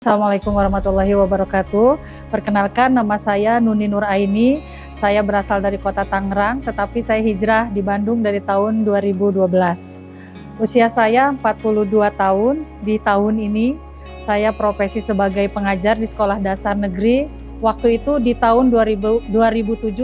Assalamualaikum warahmatullahi wabarakatuh. Perkenalkan, nama saya Nuni Nuraini. Saya berasal dari kota Tangerang, tetapi saya hijrah di Bandung dari tahun 2012. Usia saya 42 tahun. Di tahun ini saya profesi sebagai pengajar di sekolah dasar negeri. Waktu itu di tahun 2007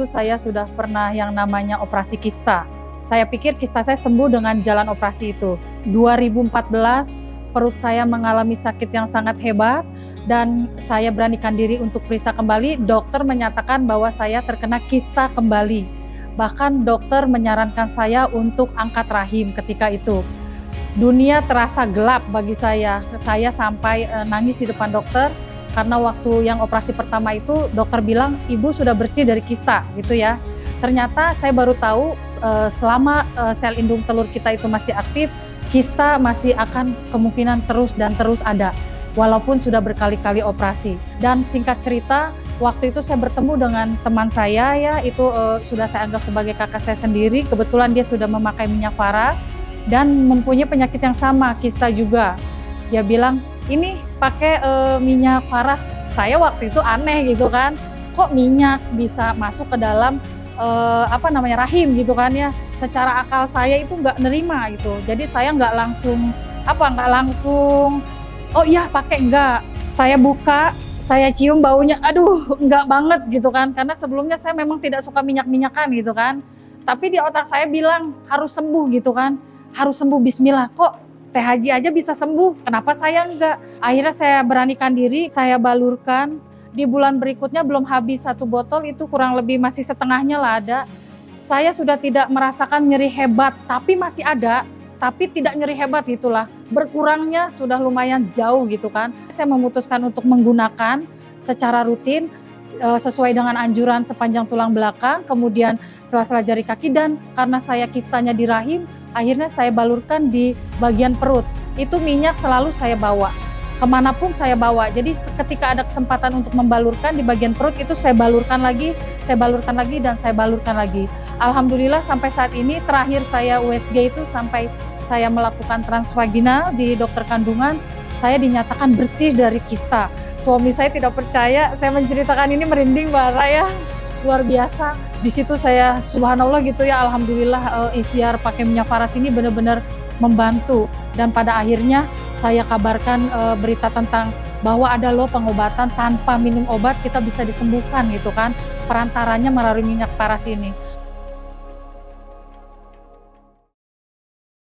saya sudah pernah yang namanya operasi kista. Saya pikir kista saya sembuh dengan jalan operasi itu. 2014 perut saya mengalami sakit yang sangat hebat dan saya beranikan diri untuk periksa kembali. Dokter menyatakan bahwa saya terkena kista kembali. Bahkan dokter menyarankan saya untuk angkat rahim ketika itu. Dunia terasa gelap bagi saya. Saya sampai nangis di depan dokter karena waktu yang operasi pertama itu dokter bilang ibu sudah bersih dari kista gitu ya. Ternyata saya baru tahu selama sel indung telur kita itu masih aktif, kista masih akan kemungkinan terus dan terus ada, walaupun sudah berkali-kali operasi. Dan singkat cerita, waktu itu saya bertemu dengan teman saya ya, itu sudah saya anggap sebagai kakak saya sendiri. Kebetulan dia sudah memakai minyak faras dan mempunyai penyakit yang sama, kista juga. Dia bilang, ini pakai minyak faras. Saya waktu itu aneh gitu kan, kok minyak bisa masuk ke dalam rahim gitu kan ya. Secara akal saya itu nggak nerima gitu. Jadi saya nggak langsung oh iya pakai, enggak. Saya buka, saya cium baunya, aduh enggak banget gitu kan. Karena sebelumnya saya memang tidak suka minyak-minyakan gitu kan. Tapi di otak saya bilang harus sembuh gitu kan. Harus sembuh, bismillah. Kok Teh Haji aja bisa sembuh, kenapa saya enggak? Akhirnya saya beranikan diri, saya balurkan. Di bulan berikutnya belum habis 1 botol, itu kurang lebih masih setengahnya lah ada. Saya sudah tidak merasakan nyeri hebat, tapi masih ada, tapi tidak nyeri hebat itulah. Berkurangnya sudah lumayan jauh gitu kan. Saya memutuskan untuk menggunakan secara rutin sesuai dengan anjuran sepanjang tulang belakang, kemudian sela-sela jari kaki, dan karena saya kistanya di rahim, akhirnya saya balurkan di bagian perut. Itu minyak selalu saya bawa kemanapun saya bawa. Jadi ketika ada kesempatan untuk membalurkan di bagian perut, itu saya balurkan lagi, dan saya balurkan lagi. Alhamdulillah sampai saat ini, terakhir saya USG itu sampai saya melakukan transvaginal di dokter kandungan, saya dinyatakan bersih dari kista. Suami saya tidak percaya, saya menceritakan ini merinding Mbak Raya, luar biasa. Di situ saya subhanallah gitu ya, alhamdulillah ikhtiar pakai minyak faras ini benar-benar membantu. Dan pada akhirnya saya kabarkan berita tentang bahwa ada loh pengobatan tanpa minum obat kita bisa disembuhkan gitu kan, perantaranya melalui minyak faras ini.